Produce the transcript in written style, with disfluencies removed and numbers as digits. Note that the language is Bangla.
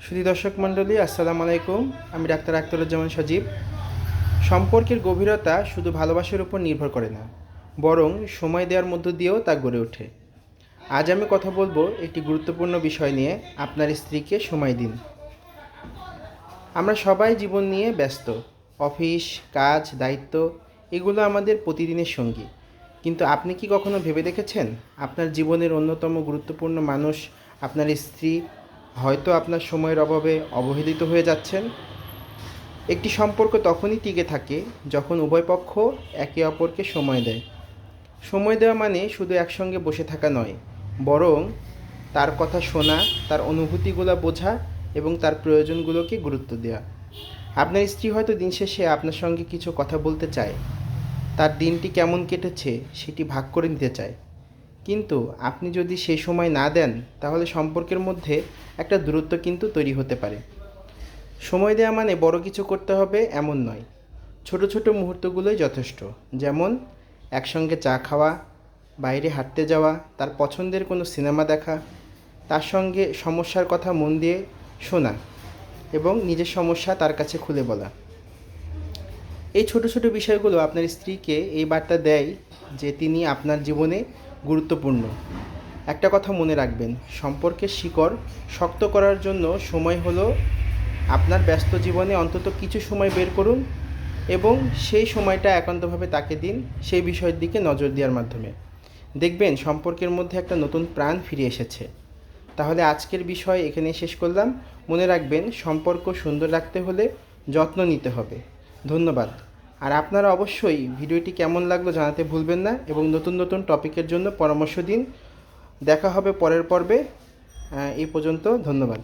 সুধী দর্শক মণ্ডলী, আসসালামু আলাইকুম। আমি ডাক্তার আখতারুজ্জামান সজীব। সম্পর্কের গভীরতা শুধু ভালোবাসার উপর নির্ভর করে না, বরং সময় দেওয়ার মধ্য দিয়েও তা গড়ে ওঠে। আজ আমি কথা বলবো একটি গুরুত্বপূর্ণ বিষয় নিয়ে, আপনার স্ত্রীকে সময় দিন। আমরা সবাই জীবন নিয়ে ব্যস্ত, অফিস, কাজ, দায়িত্ব এগুলো আমাদের প্রতিদিনের সঙ্গী। কিন্তু আপনি কি কখনো ভেবে দেখেছেন, আপনার জীবনের অন্যতম গুরুত্বপূর্ণ মানুষ, আপনার স্ত্রী, হয়তো আপনার সময়ের অভাবে অবহেলিত হয়ে যাচ্ছেন? একটি সম্পর্ক তখনই টিকে থাকে যখন উভয় পক্ষ একে অপরকে সময় দেয়। সময় দেওয়া মানে শুধু একসঙ্গে বসে থাকা নয়, বরং তার কথা শোনা, তার অনুভূতিগুলো বোঝা এবং তার প্রয়োজনগুলোকে গুরুত্ব দেওয়া। আপনার স্ত্রী হয়তো দিন শেষে আপনার সঙ্গে কিছু কথা বলতে চায়, তার দিনটি কেমন কেটেছে সেটি ভাগ করে নিতে চায়। কিন্তু আপনি যদি সেই সময় না দেন, তাহলে সম্পর্কের মধ্যে একটা দূরত্ব কিন্তু তৈরি হতে পারে। সময় দেওয়া মানে বড় কিছু করতে হবে এমন নয়, ছোট ছোট মুহূর্তগুলোই যথেষ্ট। যেমন একসঙ্গে চা খাওয়া, বাইরে হাঁটতে যাওয়া, তার পছন্দের কোনো সিনেমা দেখা, তার সঙ্গে সমস্যার কথা মন দিয়ে শোনা এবং নিজের সমস্যা তার কাছে খুলে বলা। এই ছোট ছোট বিষয়গুলো আপনার স্ত্রীকে এই বার্তা দেয় যে তিনি আপনার জীবনে গুরুত্বপূর্ণ। একটা কথা মনে রাখবেন, সম্পর্কের শিকড় শক্ত করার জন্য সময় হলো আপনার ব্যস্ত জীবনে অন্তত কিছু সময় বের করুন এবং সেই সময়টা একান্তভাবে তাকে দিন, সেই বিষয়ের দিকে নজর দেওয়ার মাধ্যমে। দেখবেন সম্পর্কের মধ্যে একটা নতুন প্রাণ ফিরে এসেছে। তাহলে আজকের বিষয় এখানেই শেষ করলাম। মনে রাখবেন, সম্পর্ক সুন্দর রাখতে হলে যত্ন নিতে হবে। ধন্যবাদ। আর আপনারা অবশ্যই ভিডিওটি কেমন লাগলো জানাতে ভুলবেন না এবং নতুন নতুন টপিকের জন্য পরামর্শ দিন। দেখা হবে পরের পর্বে। এই পর্যন্ত ধন্যবাদ।